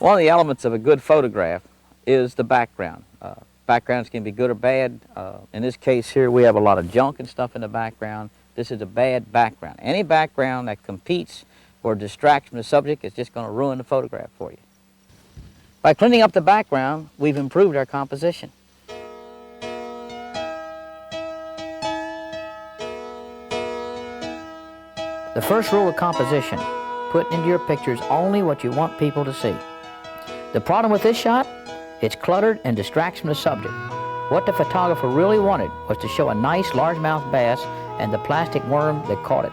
One of the elements of a good photograph is the background. Backgrounds can be good or bad. In this case here, we have a lot of junk and stuff in the background. This is a bad background. Any background that competes or distracts from the subject is just going to ruin the photograph for you. By cleaning up the background, we've improved our composition. The first rule of composition: put into your pictures only what you want people to see. The problem with this shot? It's cluttered and distracts from the subject. What the photographer really wanted was to show a nice largemouth bass and the plastic worm that caught it.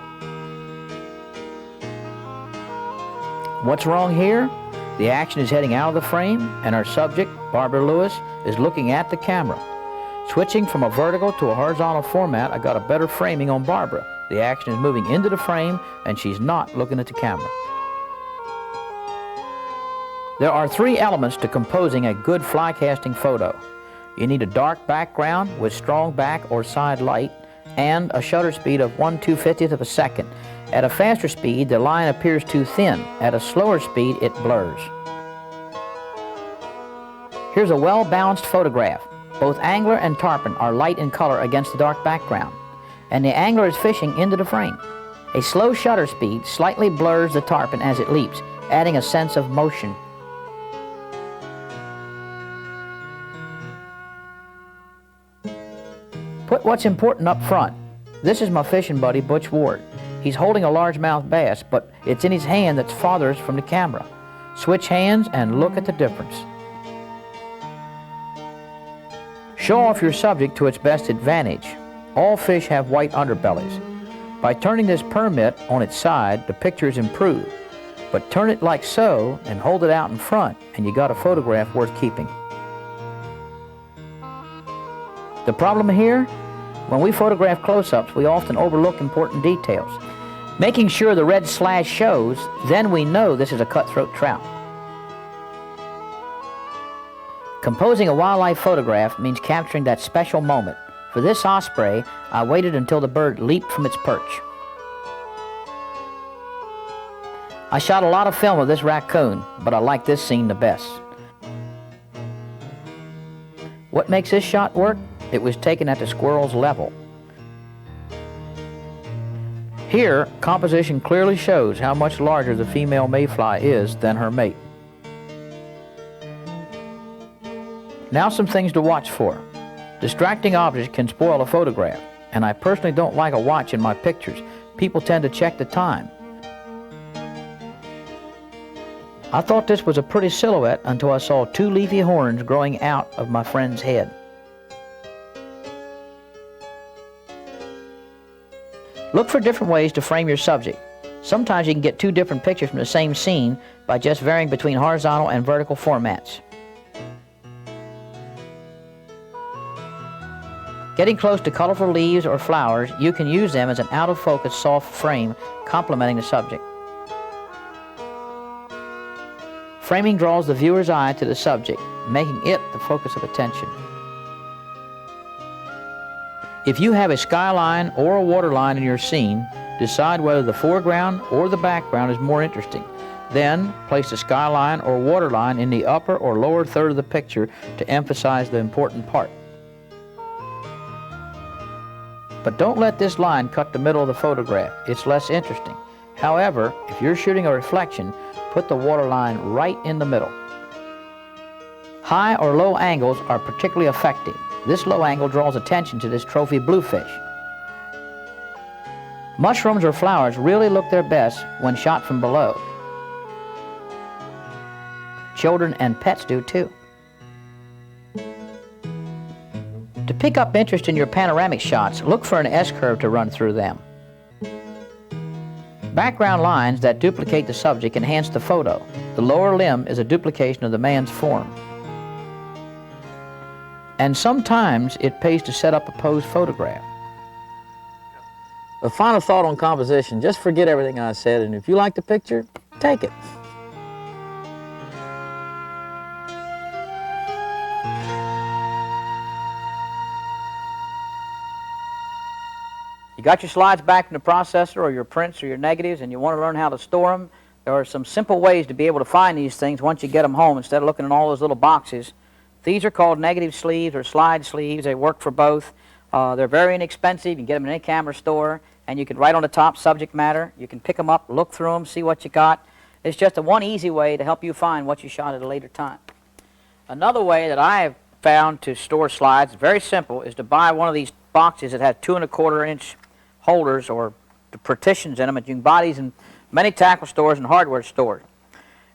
What's wrong here? The action is heading out of the frame and our subject, Barbara Lewis, is looking at the camera. Switching from a vertical to a horizontal format, I got a better framing on Barbara. The action is moving into the frame and she's not looking at the camera. There are three elements to composing a good fly casting photo. You need a dark background with strong back or side light and a shutter speed of 1/250th of a second. At a faster speed, the line appears too thin. At a slower speed, it blurs. Here's a well-balanced photograph. Both angler and tarpon are light in color against the dark background, and the angler is fishing into the frame. A slow shutter speed slightly blurs the tarpon as it leaps, adding a sense of motion. Put what's important up front. This is my fishing buddy, Butch Ward. He's holding a largemouth bass, but it's in his hand that's farthest from the camera. Switch hands and look at the difference. Show off your subject to its best advantage. All fish have white underbellies. By turning this permit on its side, the picture is improved. But turn it like so and hold it out in front, and you got a photograph worth keeping. The problem here? When we photograph close-ups, we often overlook important details. Making sure the red slash shows, then we know this is a cutthroat trout. Composing a wildlife photograph means capturing that special moment. For this osprey, I waited until the bird leaped from its perch. I shot a lot of film of this raccoon, but I like this scene the best. What makes this shot work? It was taken at the squirrel's level. Here, composition clearly shows how much larger the female mayfly is than her mate. Now some things to watch for. Distracting objects can spoil a photograph, and I personally don't like a watch in my pictures. People tend to check the time. I thought this was a pretty silhouette until I saw two leafy horns growing out of my friend's head. Look for different ways to frame your subject. Sometimes you can get two different pictures from the same scene by just varying between horizontal and vertical formats. Getting close to colorful leaves or flowers, you can use them as an out-of-focus soft frame complementing the subject. Framing draws the viewer's eye to the subject, making it the focus of attention. If you have a skyline or a waterline in your scene, decide whether the foreground or the background is more interesting. Then, place the skyline or waterline in the upper or lower third of the picture to emphasize the important part. But don't let this line cut the middle of the photograph. It's less interesting. However, if you're shooting a reflection, put the waterline right in the middle. High or low angles are particularly effective. This low angle draws attention to this trophy bluefish. Mushrooms or flowers really look their best when shot from below. Children and pets do too. To pick up interest in your panoramic shots, look for an S-curve to run through them. Background lines that duplicate the subject enhance the photo. The lower limb is a duplication of the man's form. And sometimes it pays to set up a posed photograph. A final thought on composition: just forget everything I said, and if you like the picture, take it. You got your slides back in the processor, or your prints or your negatives, and you want to learn how to store them. there are some simple ways to be able to find these things once you get them home instead of looking in all those little boxes. These are called negative sleeves or slide sleeves. They work for both. They're very inexpensive. You can get them in any camera store, and you can write on the top subject matter. You can pick them up, look through them, see what you got. It's just one easy way to help you find what you shot at a later time. Another way that I have found to store slides, very simple, is to buy one of these boxes that has 2 1/4 inch holders or the partitions in them, and you can buy these in many tackle stores and hardware stores.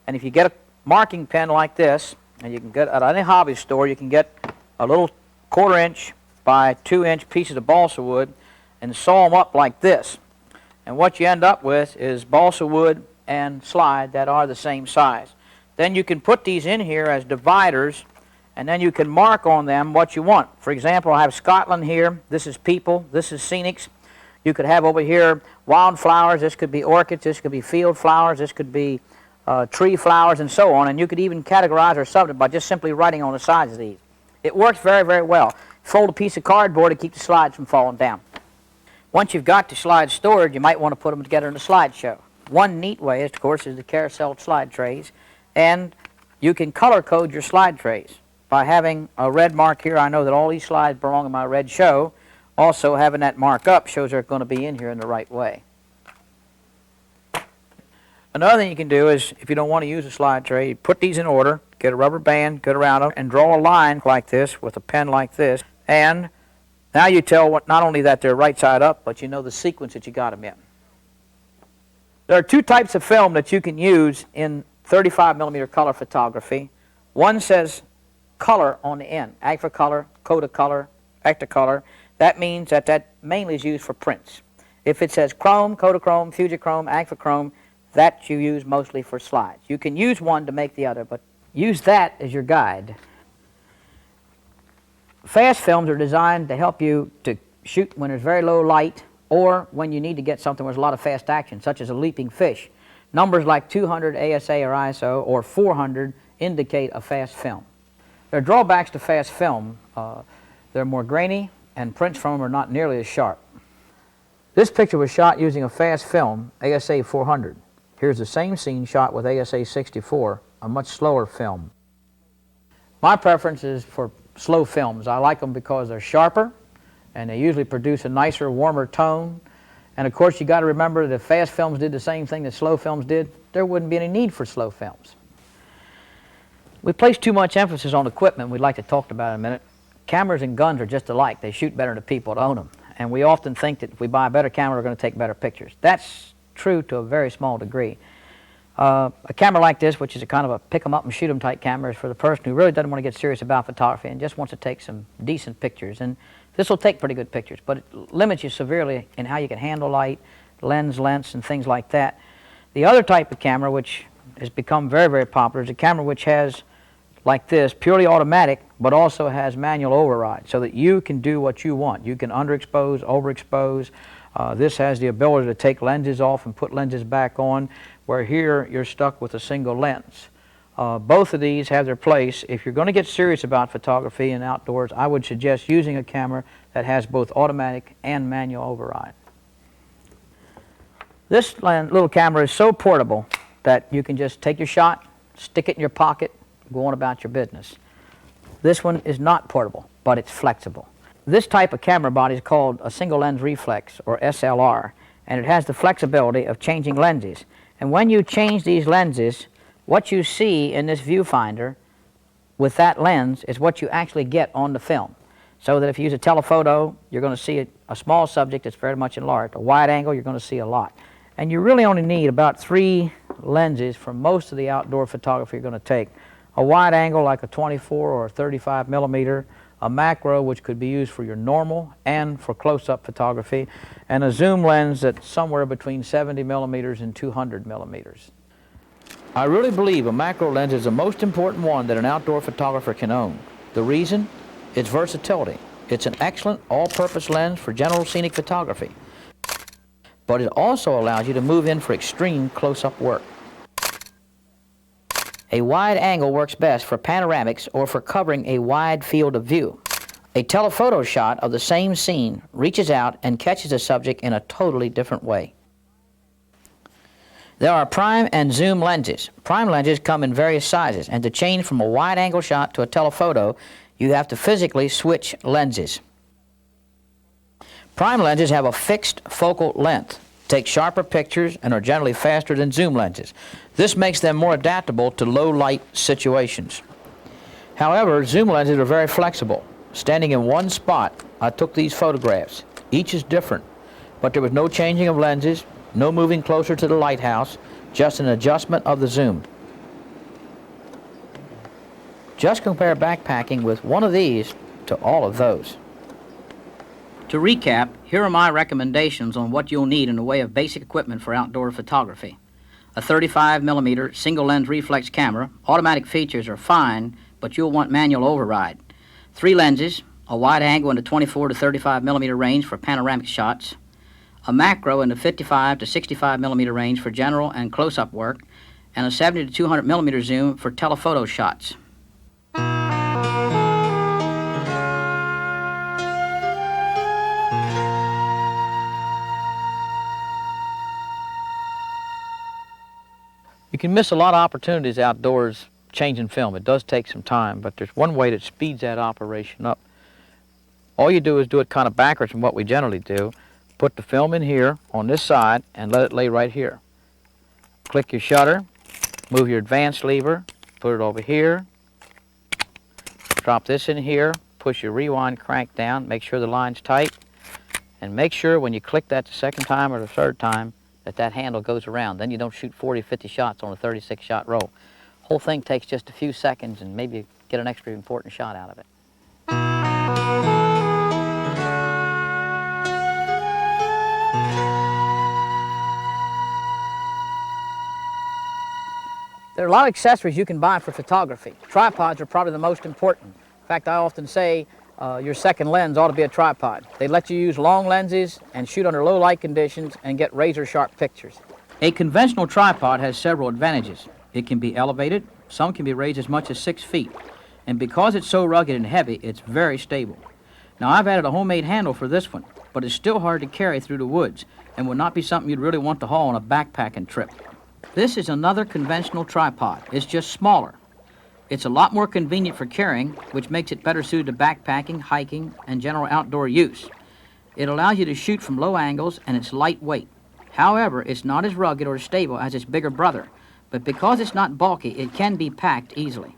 And if you get a marking pen like this, and you can get at any hobby store, you can get a little 1/4 inch by 2 inch pieces of balsa wood and saw them up like this. And what you end up with is balsa wood and slide that are the same size. Then you can put these in here as dividers, and then you can mark on them what you want. For example, I have Scotland here. This is people. This is scenics. You could have over here wildflowers. This could be orchids. This could be field flowers. This could be tree flowers, and so on. And you could even categorize or subject by just simply writing on the sides of these. It works very, very well. Fold a piece of cardboard to keep the slides from falling down. Once you've got the slides stored, you might want to put them together in a slideshow. One neat way, of course, is the carousel slide trays. And you can color code your slide trays by having a red mark here. I know that all these slides belong in my red show. Also, having that mark up shows they're going to be in here in the right way. Another thing you can do is, if you don't want to use a slide tray, you put these in order, get a rubber band, get around them, and draw a line like this with a pen like this. And now you tell not only that they're right side up, but you know the sequence that you got them in. There are 2 types of film that you can use in 35mm color photography. One says color on the end, Agricolor, Kodacolor, Ectacolor. That means that mainly is used for prints. If it says chrome, Kodachrome, Fujichrome, Agfachrome, that you use mostly for slides. You can use one to make the other, but use that as your guide. Fast films are designed to help you to shoot when there's very low light or when you need to get something where there's a lot of fast action, such as a leaping fish. Numbers like 200 ASA or ISO or 400 indicate a fast film. There are drawbacks to fast film. They're more grainy, and prints from them are not nearly as sharp. This picture was shot using a fast film, ASA 400. Here's the same scene shot with ASA 64, a much slower film. My preference is for slow films. I like them because they're sharper, and they usually produce a nicer, warmer tone. And of course, you got to remember that if fast films did the same thing that slow films did, there wouldn't be any need for slow films. We place too much emphasis on equipment. We'd like to talk about it in a minute. Cameras and guns are just alike. They shoot better than the people that own them. And we often think that if we buy a better camera, we're going to take better pictures. That's true to a very small degree. A camera like this, which is a kind of a pick-em-up-and-shoot-em type camera, is for the person who really doesn't want to get serious about photography and just wants to take some decent pictures. And this will take pretty good pictures, but it limits you severely in how you can handle light, lens lengths, and things like that. The other type of camera, which has become very, very popular, is a camera which has, like this, purely automatic, but also has manual override, so that you can do what you want. You can underexpose, overexpose. This has the ability to take lenses off and put lenses back on, where here you're stuck with a single lens. Both of these have their place. If you're going to get serious about photography and outdoors, I would suggest using a camera that has both automatic and manual override. This little camera is so portable that you can just take your shot, stick it in your pocket, go on about your business. This one is not portable, but it's flexible. This type of camera body is called a single lens reflex, or SLR, and it has the flexibility of changing lenses. And when you change these lenses, what you see in this viewfinder with that lens is what you actually get on the film. So that if you use a telephoto, you're going to see a small subject that's very much enlarged. A wide angle, you're going to see a lot. And you really only need about 3 lenses for most of the outdoor photography you're going to take. A wide angle like a 24 or 35 millimeter, a macro which could be used for your normal and for close-up photography, and a zoom lens that's somewhere between 70 millimeters and 200 millimeters. I really believe a macro lens is the most important one that an outdoor photographer can own. The reason? Its versatility. It's an excellent all-purpose lens for general scenic photography, but it also allows you to move in for extreme close-up work. A wide angle works best for panoramics or for covering a wide field of view. A telephoto shot of the same scene reaches out and catches the subject in a totally different way. There are prime and zoom lenses. Prime lenses come in various sizes, and to change from a wide-angle shot to a telephoto, you have to physically switch lenses. Prime lenses have a fixed focal length, take sharper pictures, and are generally faster than zoom lenses. This makes them more adaptable to low-light situations. However, zoom lenses are very flexible. Standing in one spot, I took these photographs. Each is different, but there was no changing of lenses, no moving closer to the lighthouse, just an adjustment of the zoom. Just compare backpacking with one of these to all of those. To recap, here are my recommendations on what you'll need in the way of basic equipment for outdoor photography. A 35mm single lens reflex camera. Automatic features are fine, but you'll want manual override. 3 lenses, a wide angle in the 24 to 35mm range for panoramic shots, a macro in the 55 to 65mm range for general and close-up work, and a 70 to 200mm zoom for telephoto shots. You can miss a lot of opportunities outdoors changing film. It does take some time, but there's one way that speeds that operation up. All you do is do it kind of backwards from what we generally do. Put the film in here on this side and let it lay right here. Click your shutter, move your advance lever, put it over here, drop this in here, push your rewind crank down, make sure the line's tight, and make sure when you click that the second time or the third time that handle goes around. Then you don't shoot 40, 50 shots on a 36-shot roll. Whole thing takes just a few seconds and maybe get an extra important shot out of it. There are a lot of accessories you can buy for photography. Tripods are probably the most important. In fact, I often say your second lens ought to be a tripod. They let you use long lenses and shoot under low light conditions and get razor-sharp pictures. A conventional tripod has several advantages. It can be elevated, some can be raised as much as 6 feet. And because it's so rugged and heavy, it's very stable. Now, I've added a homemade handle for this one, but it's still hard to carry through the woods and would not be something you'd really want to haul on a backpacking trip. This is another conventional tripod. It's just smaller. It's a lot more convenient for carrying, which makes it better suited to backpacking, hiking, and general outdoor use. It allows you to shoot from low angles, and it's lightweight. However, it's not as rugged or stable as its bigger brother, but because it's not bulky, it can be packed easily.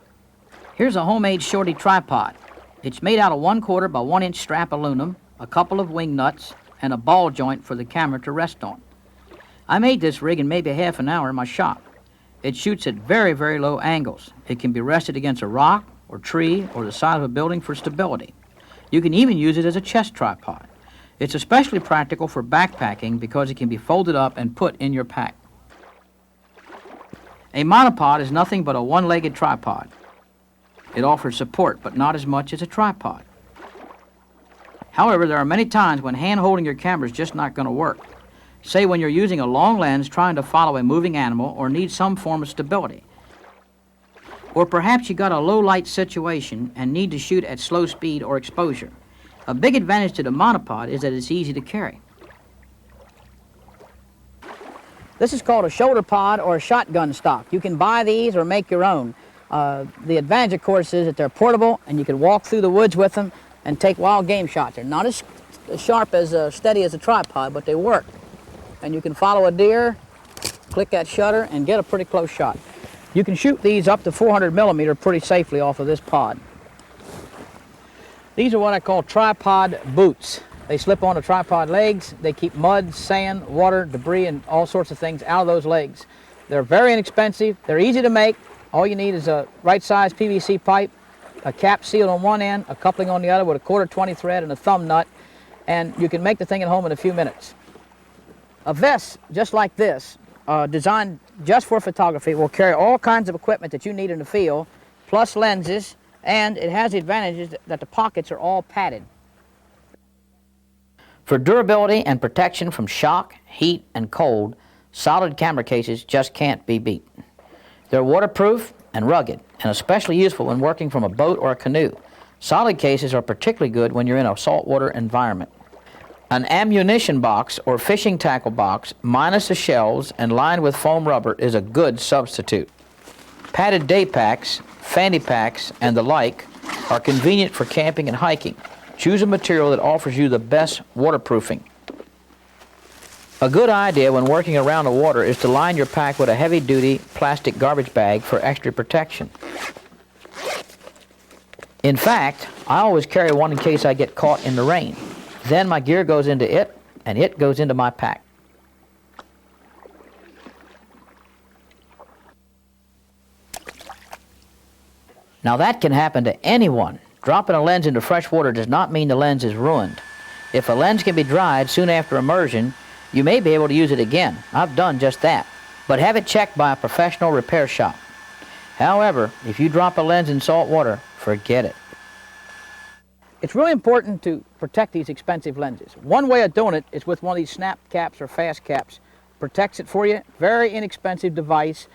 Here's a homemade shorty tripod. It's made out of 1/4 by 1 inch strap aluminum, a couple of wing nuts, and a ball joint for the camera to rest on. I made this rig in maybe half an hour in my shop. It shoots at very, very low angles. It can be rested against a rock or tree or the side of a building for stability. You can even use it as a chest tripod. It's especially practical for backpacking because it can be folded up and put in your pack. A monopod is nothing but a one-legged tripod. It offers support, but not as much as a tripod. However, there are many times when hand-holding your camera is just not going to work. Say when you're using a long lens trying to follow a moving animal or need some form of stability. Or perhaps you got a low light situation and need to shoot at slow speed or exposure. A big advantage to the monopod is that it's easy to carry. This is called a shoulder pod or a shotgun stock. You can buy these or make your own. The advantage, of course, is that they're portable and you can walk through the woods with them and take wild game shots. They're not as sharp, as steady as a tripod, but they work. And you can follow a deer, click that shutter, and get a pretty close shot. You can shoot these up to 400mm pretty safely off of this pod. These are what I call tripod boots. They slip onto tripod legs. They keep mud, sand, water, debris, and all sorts of things out of those legs. They're very inexpensive. They're easy to make. All you need is a right-size PVC pipe, a cap seal on one end, a coupling on the other with a 1/4 thread and a thumb nut, and you can make the thing at home in a few minutes. A vest just like this, designed just for photography, will carry all kinds of equipment that you need in the field, plus lenses, and it has the advantages that the pockets are all padded. For durability and protection from shock, heat, and cold, solid camera cases just can't be beat. They're waterproof and rugged, and especially useful when working from a boat or a canoe. Solid cases are particularly good when you're in a saltwater environment. An ammunition box or fishing tackle box minus the shells and lined with foam rubber is a good substitute. Padded day packs, fanny packs, and the like are convenient for camping and hiking. Choose a material that offers you the best waterproofing. A good idea when working around the water is to line your pack with a heavy-duty plastic garbage bag for extra protection. In fact, I always carry one in case I get caught in the rain. Then my gear goes into it, and it goes into my pack. Now that can happen to anyone. Dropping a lens into fresh water does not mean the lens is ruined. If a lens can be dried soon after immersion, you may be able to use it again. I've done just that. But have it checked by a professional repair shop. However, if you drop a lens in salt water, forget it. It's really important to protect these expensive lenses. One way of doing it is with one of these snap caps or fast caps. Protects it for you. Very inexpensive device,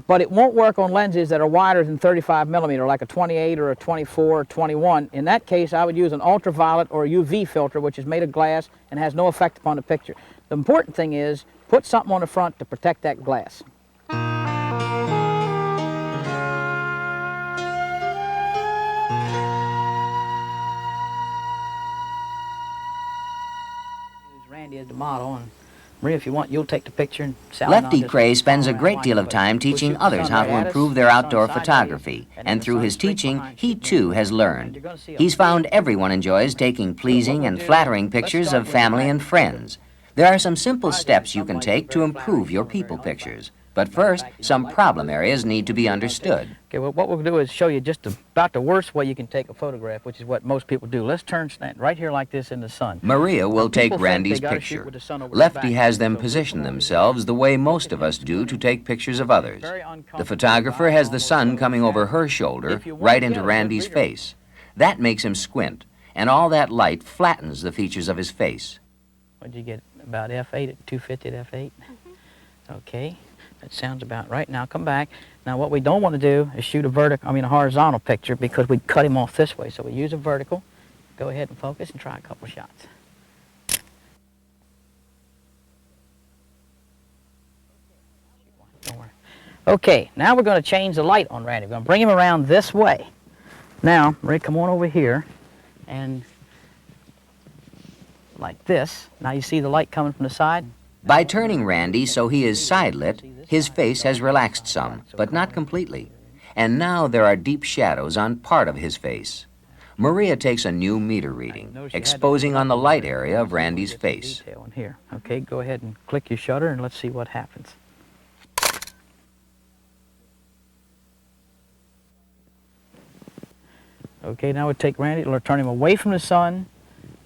but it won't work on lenses that are wider than 35 millimeter, like a 28 or a 24 or 21. In that case, I would use an ultraviolet or a UV filter, which is made of glass and has no effect upon the picture. The important thing is, put something on the front to protect that glass. Randy is the model, and Maria, if you want, you'll take the picture. And Lefty Kreh spends a great deal of time teaching others how to improve their outdoor photography, and through his teaching, he too has learned. He's found everyone enjoys taking pleasing and flattering pictures of family and friends. There are some simple steps you can take to improve your people pictures. But first, some problem areas need to be understood. Okay, well, what we'll do is show you just about the worst way you can take a photograph, which is what most people do. Let's stand right here like this in the sun. Maria will take Randy's picture. Lefty has them position themselves the way most of us do to take pictures of others. The photographer has the sun coming over her shoulder right into Randy's face. That makes him squint, and all that light flattens the features of his face. What'd you get, about f8 at 250 at f8? Okay. That sounds about right. Now come back. Now what we don't want to do is shoot a horizontal picture, because we'd cut him off this way. So we use a vertical. Go ahead and focus and try a couple shots. Don't worry. Okay, now we're going to change the light on Randy. We're going to bring him around this way. Now, Ray, come on over here, and like this. Now you see the light coming from the side? By turning Randy so he is side-lit, his face has relaxed some, but not completely. And now there are deep shadows on part of his face. Maria takes a new meter reading, exposing on the light area of Randy's face. Here. Okay, go ahead and click your shutter and let's see what happens. Okay, now we take Randy, we'll turn him away from the sun.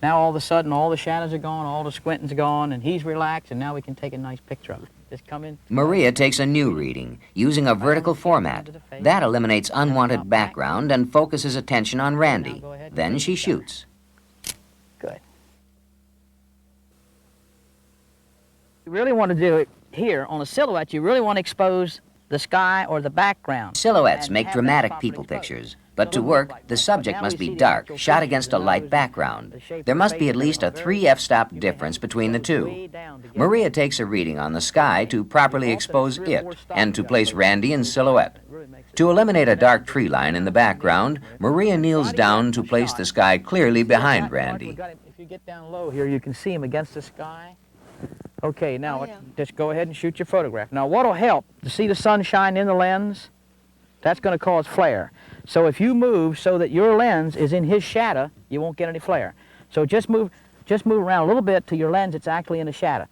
Now all of a sudden all the shadows are gone, all the squinting's gone, and he's relaxed, and now we can take a nice picture of it. Just come in. Maria takes a new reading, using a vertical format. That eliminates unwanted background and focuses attention on Randy. Then she shoots. Good. You really want to do it here on a silhouette. You really want to expose the sky or the background. Silhouettes make dramatic people pictures. But to work, the subject must be dark, shot against a light background. There must be at least a 3 f-stop difference between the two. Maria takes a reading on the sky to properly expose it and to place Randy in silhouette. To eliminate a dark tree line in the background, Maria kneels down to place the sky clearly behind Randy. If you get down low here, you can see him against the sky. Okay, now just go ahead and shoot your photograph. Now what'll help, to see the sunshine in the lens, that's going to cause flare. So if you move so that your lens is in his shadow, you won't get any flare. So just move around a little bit to your lens it's actually in the shadow.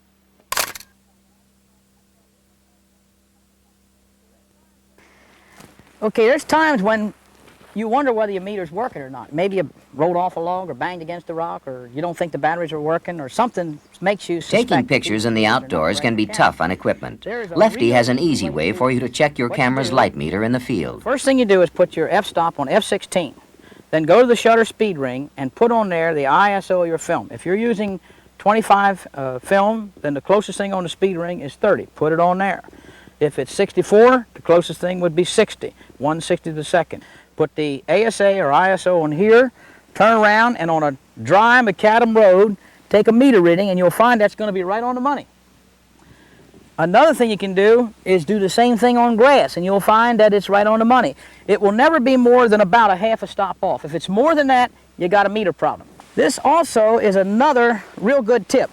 Okay, there's times when you wonder whether your meter's working or not. Maybe you rolled off a log or banged against a rock, or you don't think the batteries are working, or something makes you suspect. Taking pictures in the outdoors can be tough on equipment. Lefty has an easy way for you to check your camera's light meter in the field. First thing you do is put your f-stop on f16. Then go to the shutter speed ring and put on there the ISO of your film. If you're using 25 film, then the closest thing on the speed ring is 30. Put it on there. If it's 64, the closest thing would be 60, 1/60 of a second. Put the ASA or ISO on here, turn around, and on a dry macadam road, take a meter reading, and you'll find that's going to be right on the money. Another thing you can do is do the same thing on grass, and you'll find that it's right on the money. It will never be more than about a half a stop off. If it's more than that, you got a meter problem. This also is another real good tip.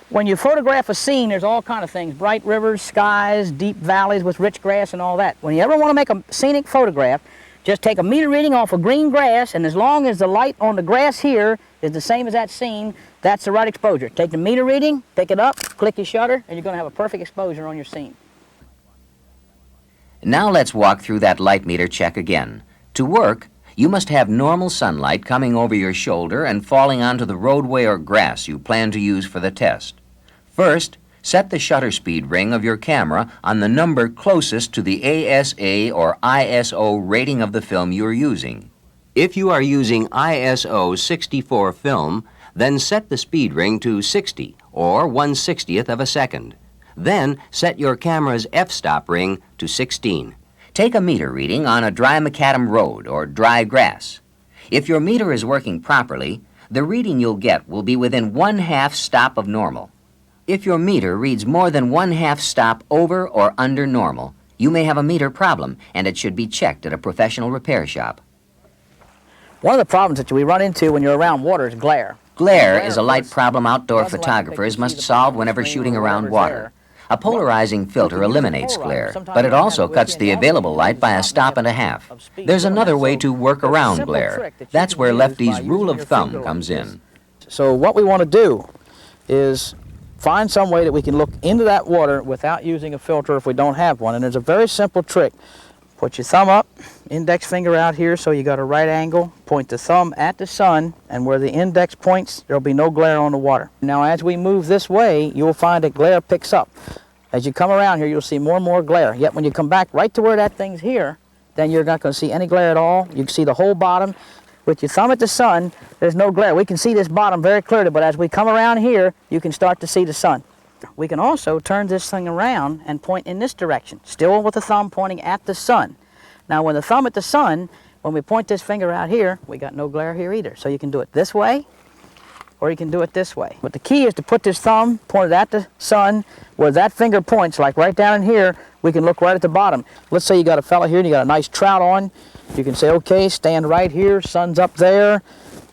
When you photograph a scene, there's all kind of things, bright rivers, skies, deep valleys with rich grass and all that. When you ever want to make a scenic photograph, just take a meter reading off of green grass, and as long as the light on the grass here is the same as that scene, that's the right exposure. Take the meter reading, pick it up, click your shutter, and you're going to have a perfect exposure on your scene. Now let's walk through that light meter check again. To work, you must have normal sunlight coming over your shoulder and falling onto the roadway or grass you plan to use for the test. First, set the shutter speed ring of your camera on the number closest to the ASA or ISO rating of the film you're using. If you are using ISO 64 film, then set the speed ring to 60 or 1/60th of a second. Then set your camera's f-stop ring to 16. Take a meter reading on a dry macadam road or dry grass. If your meter is working properly, the reading you'll get will be within 1/2 stop of normal. If your meter reads more than 1/2 stop over or under normal, you may have a meter problem, and it should be checked at a professional repair shop. One of the problems that we run into when you're around water is glare. Glare is a light problem outdoor photographers must solve whenever shooting around water. A polarizing filter eliminates glare, but it also cuts the available light by a stop and a half. There's another way to work around glare. That's where Lefty's rule of thumb comes in. So what we want to do is find some way that we can look into that water without using a filter if we don't have one. And there's a very simple trick. Put your thumb up, index finger out here so you got a right angle, point the thumb at the sun, and where the index points, there'll be no glare on the water. Now as we move this way, you'll find that glare picks up. As you come around here, you'll see more and more glare. Yet when you come back right to where that thing's here, then you're not going to see any glare at all. You can see the whole bottom. With your thumb at the sun, there's no glare. We can see this bottom very clearly, but as we come around here, you can start to see the sun. We can also turn this thing around and point in this direction, still with the thumb pointing at the sun. Now, when the thumb at the sun, when we point this finger out here, we got no glare here either. So you can do it this way, or you can do it this way. But the key is to put this thumb pointed at the sun, where that finger points, like right down in here, we can look right at the bottom. Let's say you got a fella here and you got a nice trout on. You can say, okay, stand right here, sun's up there,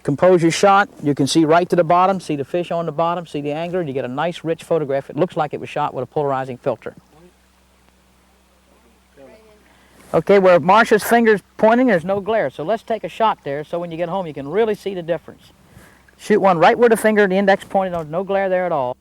compose your shot. You can see right to the bottom, see the fish on the bottom, see the angler, and you get a nice rich photograph. It looks like it was shot with a polarizing filter. Okay, where Marcia's finger's pointing, there's no glare. So let's take a shot there so when you get home you can really see the difference. Shoot one right where the finger, the index pointed, there's no glare there at all.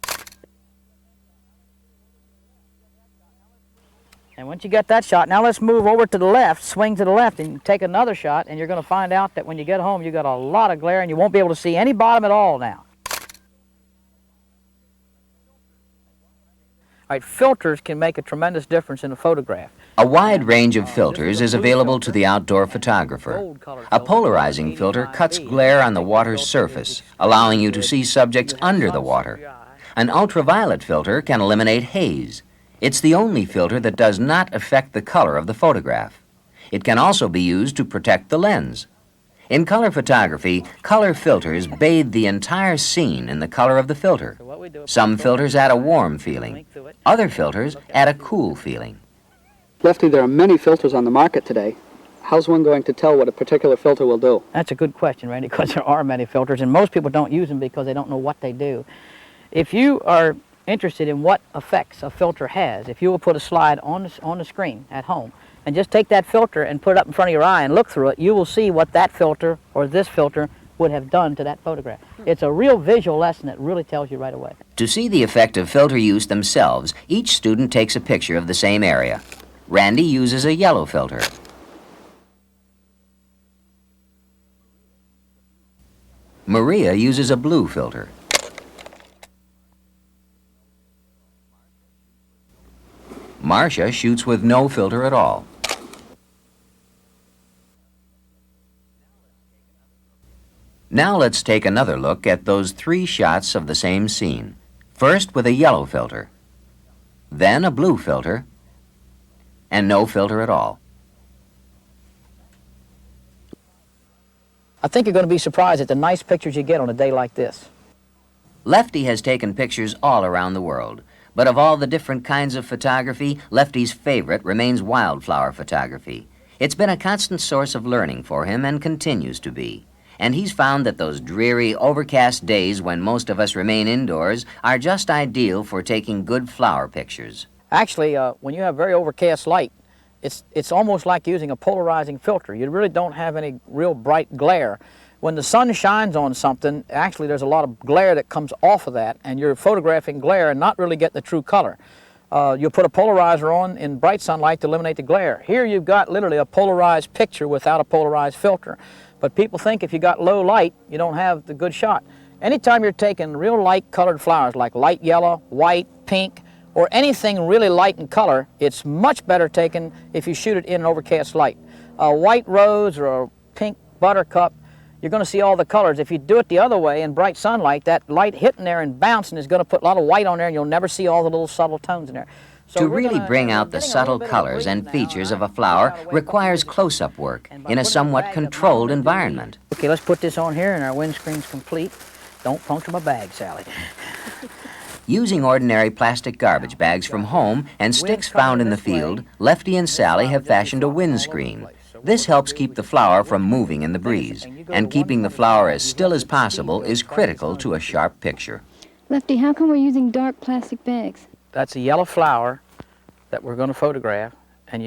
And once you get that shot, now let's move over to the left, swing to the left, and take another shot, and you're going to find out that when you get home, you got a lot of glare, and you won't be able to see any bottom at all now. All right, filters can make a tremendous difference in a photograph. A wide range of filters is available to the outdoor photographer. A polarizing filter cuts glare on the water's surface, allowing you to see subjects under the water. An ultraviolet filter can eliminate haze. It's the only filter that does not affect the color of the photograph. It can also be used to protect the lens. In color photography, color filters bathe the entire scene in the color of the filter. Some filters add a warm feeling. Other filters add a cool feeling. Lefty, there are many filters on the market today. How's one going to tell what a particular filter will do? That's a good question, Randy, because there are many filters, and most people don't use them because they don't know what they do. If you are interested in what effects a filter has, if you will put a slide on the screen at home and just take that filter and put it up in front of your eye and look through it, you will see what that filter or this filter would have done to that photograph. It's a real visual lesson that really tells you right away. To see the effect of filter use themselves, each student takes a picture of the same area. Randy uses a yellow filter. Maria uses a blue filter. Marcia shoots with no filter at all. Now let's take another look at those 3 shots of the same scene. First with a yellow filter, then a blue filter, and no filter at all. I think you're going to be surprised at the nice pictures you get on a day like this. Lefty has taken pictures all around the world, but of all the different kinds of photography, Lefty's favorite remains wildflower photography. It's been a constant source of learning for him and continues to be. And he's found that those dreary, overcast days when most of us remain indoors are just ideal for taking good flower pictures. Actually, when you have very overcast light, it's almost like using a polarizing filter. You really don't have any real bright glare. When the sun shines on something, actually there's a lot of glare that comes off of that, and you're photographing glare and not really getting the true color. You'll put a polarizer on in bright sunlight to eliminate the glare. Here you've got literally a polarized picture without a polarized filter. But people think if you got low light, you don't have the good shot. Anytime you're taking real light colored flowers like light yellow, white, pink, or anything really light in color, it's much better taken if you shoot it in an overcast light. A white rose or a pink buttercup, you're going to see all the colors. If you do it the other way in bright sunlight, that light hitting there and bouncing is going to put a lot of white on there, and you'll never see all the little subtle tones in there. So to really bring out the subtle colors and features of a flower requires close-up work in a somewhat controlled environment. Okay, let's put this on here and our windscreen's complete. Don't puncture my bag, Sally. Using ordinary plastic garbage bags from home and sticks found in the field, Lefty and Sally have fashioned a windscreen. This helps keep the flower from moving in the breeze, and keeping the flower as still as possible is critical to a sharp picture. Lefty, how come we're using dark plastic bags? That's a yellow flower that we're going to photograph, and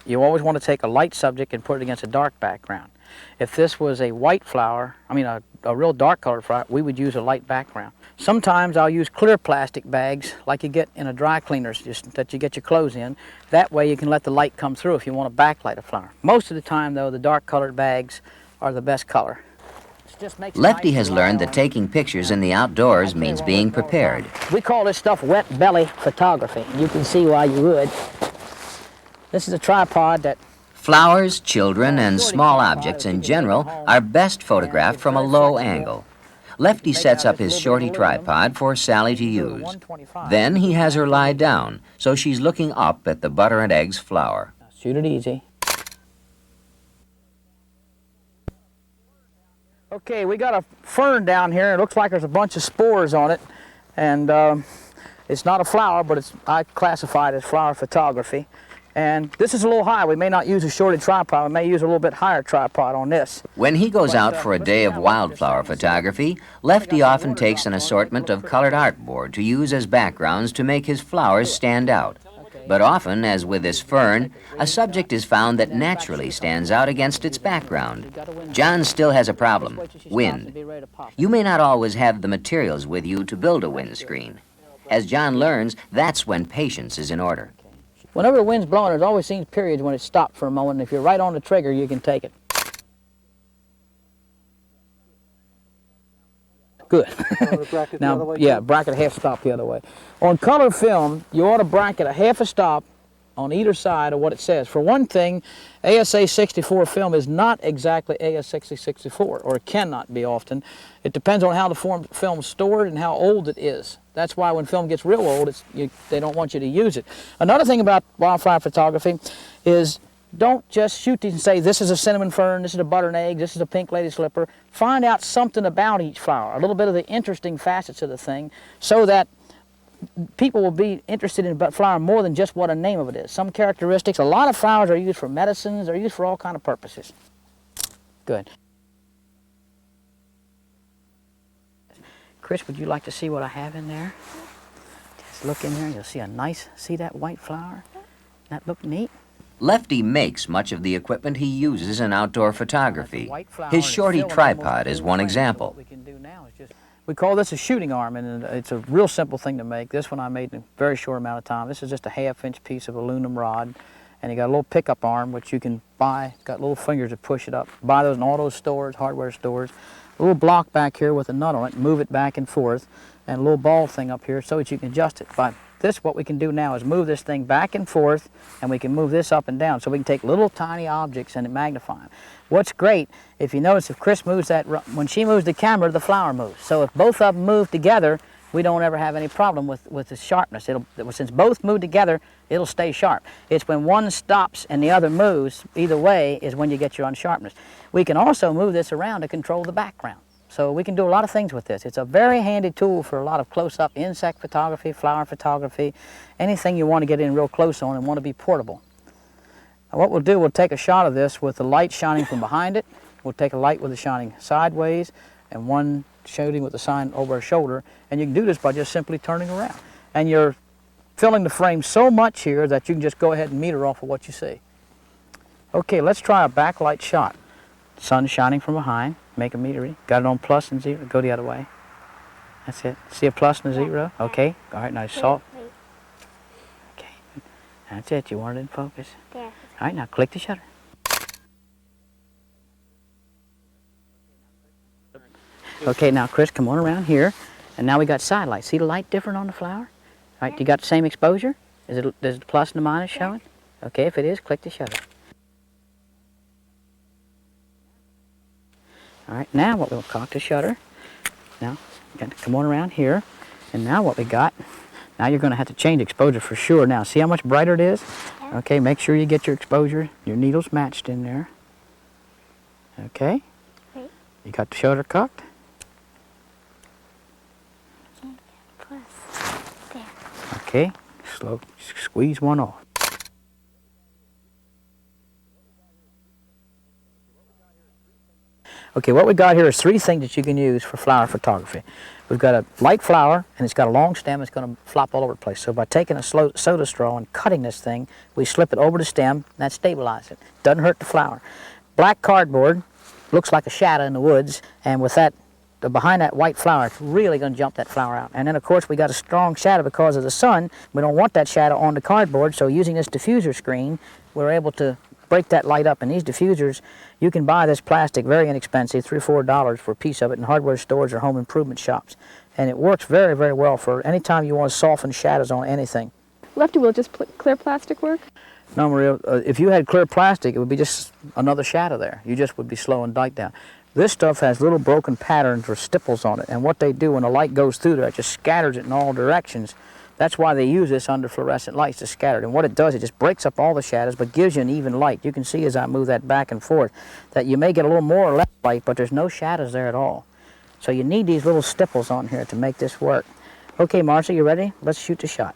you always want to take a light subject and put it against a dark background. If this was a white flower, a real dark colored flower, we would use a light background. Sometimes I'll use clear plastic bags like you get in a dry cleaners that you get your clothes in. That way you can let the light come through if you want to backlight a flower. Most of the time though, the dark colored bags are the best color. Lefty has learned that taking pictures in the outdoors means being prepared. We call this stuff wet belly photography. You can see why you would. This is a tripod that... Flowers, children, and small objects in general are best photographed from a low angle. Lefty sets up his shorty tripod for Sally to use. Then he has her lie down, so she's looking up at the butter and eggs flower. Shoot it easy. Okay, we got a fern down here. It looks like there's a bunch of spores on it. And it's not a flower, but I classify it as flower photography. And this is a little high. We may not use a shorted tripod. We may use a little bit higher tripod on this. When he goes out for a day of wildflower photography, Lefty often takes an assortment of colored artboard to use as backgrounds to make his flowers stand out. But often, as with this fern, a subject is found that naturally stands out against its background. John still has a problem: wind. You may not always have the materials with you to build a windscreen. As John learns, that's when patience is in order. Whenever the wind's blowing, there's always seems periods when it's stopped for a moment, and if you're right on the trigger, you can take it. Good. Now, yeah, bracket a half stop the other way. On color film, you ought to bracket a half a stop on either side of what it says. For one thing, ASA 64 film is not exactly ASA 64, or it cannot be often. It depends on how the film's stored and how old it is. That's why when film gets real old, they don't want you to use it. Another thing about wildflower photography is don't just shoot these and say, this is a cinnamon fern, this is a butter and egg, this is a pink lady slipper. Find out something about each flower, a little bit of the interesting facets of the thing, so that people will be interested in a flower more than just what a name of it is. Some characteristics, a lot of flowers are used for medicines, they're used for all kinds of purposes. Good. Chris, would you like to see what I have in there? Just look in there, you'll see see that white flower? That look neat? Lefty makes much of the equipment he uses in outdoor photography. His shorty tripod is one example. We call this a shooting arm, and it's a real simple thing to make. This one I made in a very short amount of time. This is just a half-inch piece of aluminum rod, and you got a little pickup arm, which you can buy. It's got little fingers to push it up. Buy those in all those stores, hardware stores. A little block back here with a nut on it, move it back and forth, and a little ball thing up here so that you can adjust it. By this, what we can do now is move this thing back and forth, and we can move this up and down, so we can take little tiny objects and magnify them. What's great, if you notice, if Chris moves that, when she moves the camera, the flower moves. So if both of them move together, we don't ever have any problem with the sharpness. Since both move together, it'll stay sharp. It's when one stops and the other moves, either way, is when you get your unsharpness. We can also move this around to control the background. So we can do a lot of things with this. It's a very handy tool for a lot of close-up insect photography, flower photography, anything you want to get in real close on and want to be portable. Now what we'll do, we'll take a shot of this with the light shining from behind it. We'll take a light with it shining sideways and one shooting with the sign over our shoulder. And you can do this by just simply turning around. And you're filling the frame so much here that you can just go ahead and meter off of what you see. Okay, let's try a backlight shot. Sun shining from behind. Make a meter reading. Got it on plus and zero. Go the other way. That's it. See a plus and a zero? Okay. All right, now soft. Okay. That's it. You want it in focus. Yeah. All right, now click the shutter. Okay, now Chris, come on around here. And now we got side light. See the light different on the flower? All right, you got the same exposure? Is the plus and the minus showing? Okay, if it is, click the shutter. All right, now what we'll cock the shutter. Now, you got to come on around here. And now what we got, now you're going to have to change exposure for sure. Now, see how much brighter it is? Okay, make sure you get your exposure, your needles matched in there. Okay? You got the shutter cocked? Plus. There. Okay, slow, squeeze one off. Okay, what we got here is three things that you can use for flower photography. We've got a light flower, and it's got a long stem. It's going to flop all over the place. So by taking a soda straw and cutting this thing, we slip it over the stem, and that stabilizes it. Doesn't hurt the flower. Black cardboard looks like a shadow in the woods, and with that, behind that white flower, it's really going to jump that flower out. And then, of course, we got a strong shadow because of the sun. We don't want that shadow on the cardboard, so using this diffuser screen, we're able to break that light up. And these diffusers, you can buy this plastic very inexpensive, $3 or $4 for a piece of it in hardware stores or home improvement shops. And it works very, very well for any time you want to soften shadows on anything. Lefty, will just clear plastic work? No, Maria, if you had clear plastic, it would be just another shadow there. You just would be slowing light down. This stuff has little broken patterns or stipples on it, and what they do when the light goes through there, it just scatters it in all directions. That's why they use this under fluorescent lights to scatter it. And what it does, it just breaks up all the shadows, but gives you an even light. You can see as I move that back and forth that you may get a little more or less light, but there's no shadows there at all. So you need these little stipples on here to make this work. Okay, Marcia, you ready? Let's shoot the shot.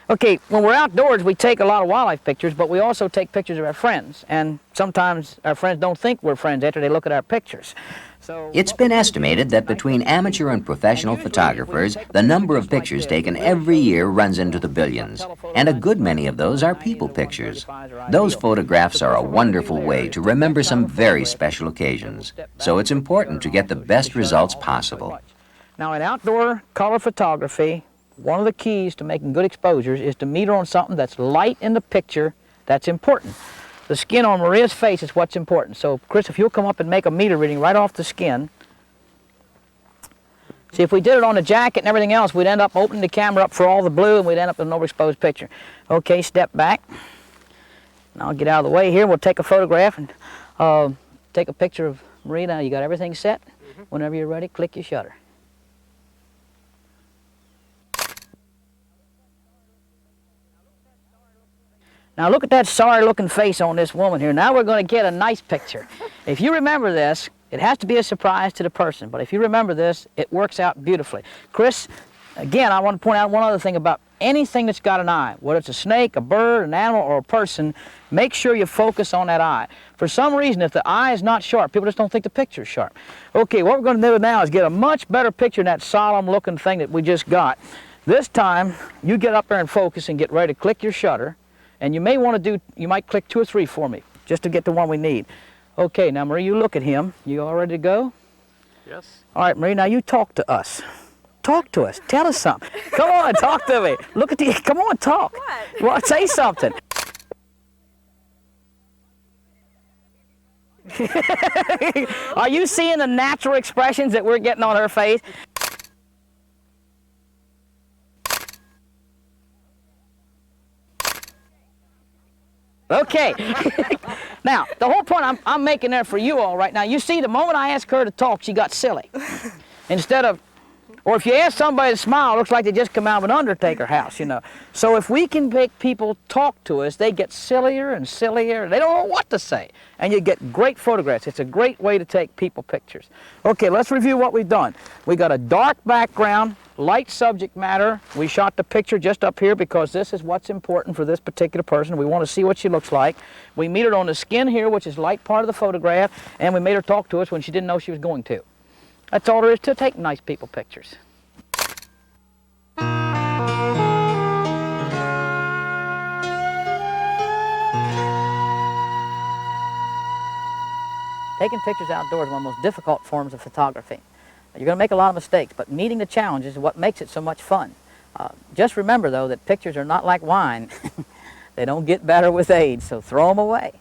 Okay, when we're outdoors, we take a lot of wildlife pictures, but we also take pictures of our friends. And sometimes our friends don't think we're friends after they look at our pictures. So It's been estimated that between amateur and professional photographers, the number of pictures taken every year runs into the billions. And a good many of those are people pictures. Those photographs are a wonderful way to remember some very special occasions. So it's important to get the best results possible. Now, in outdoor color photography, one of the keys to making good exposures is to meter on something that's light in the picture that's important. The skin on Maria's face is what's important. So, Chris, if you'll come up and make a meter reading right off the skin. See, if we did it on the jacket and everything else, we'd end up opening the camera up for all the blue, and we'd end up with an overexposed picture. Okay, step back. And I'll get out of the way here. We'll take a photograph and take a picture of Maria. Now, you got everything set? Whenever you're ready, click your shutter. Now look at that sorry-looking face on this woman here. Now we're going to get a nice picture. If you remember this, it has to be a surprise to the person, but if you remember this, it works out beautifully. Chris, again, I want to point out one other thing about anything that's got an eye, whether it's a snake, a bird, an animal, or a person, make sure you focus on that eye. For some reason, if the eye is not sharp, people just don't think the picture is sharp. Okay, what we're going to do now is get a much better picture of that solemn-looking thing that we just got. This time, you get up there and focus and get ready to click your shutter. And you may want to do, you might click 2 or 3 for me, just to get the one we need. Okay, now Marie, you look at him. You all ready to go? Yes. All right, Marie, now you talk to us. Talk to us. Tell us something. Come on, talk to me. Look at the, come on, talk. What? Well, say something. Are you seeing the natural expressions that we're getting on her face? Okay. Now, the whole point I'm making there for you all right now, you see, the moment I asked her to talk, she got silly. Instead of, Or if you ask somebody to smile, it looks like they just come out of an undertaker house, you know. So if we can make people talk to us, they get sillier and sillier. They don't know what to say. And you get great photographs. It's a great way to take people pictures. Okay, let's review what we've done. We got a dark background, light subject matter. We shot the picture just up here because this is what's important for this particular person. We want to see what she looks like. We meet her on the skin here, which is light part of the photograph, and we made her talk to us when she didn't know she was going to. That's all there is to take nice people pictures. Taking pictures outdoors is one of the most difficult forms of photography. You're going to make a lot of mistakes, but meeting the challenge is what makes it so much fun. Just remember, though, that pictures are not like wine. They don't get better with age, so throw them away.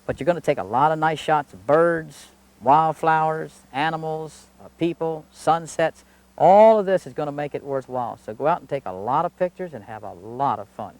But you're going to take a lot of nice shots of birds, wildflowers, animals, people, sunsets. All of this is going to make it worthwhile. So go out and take a lot of pictures and have a lot of fun.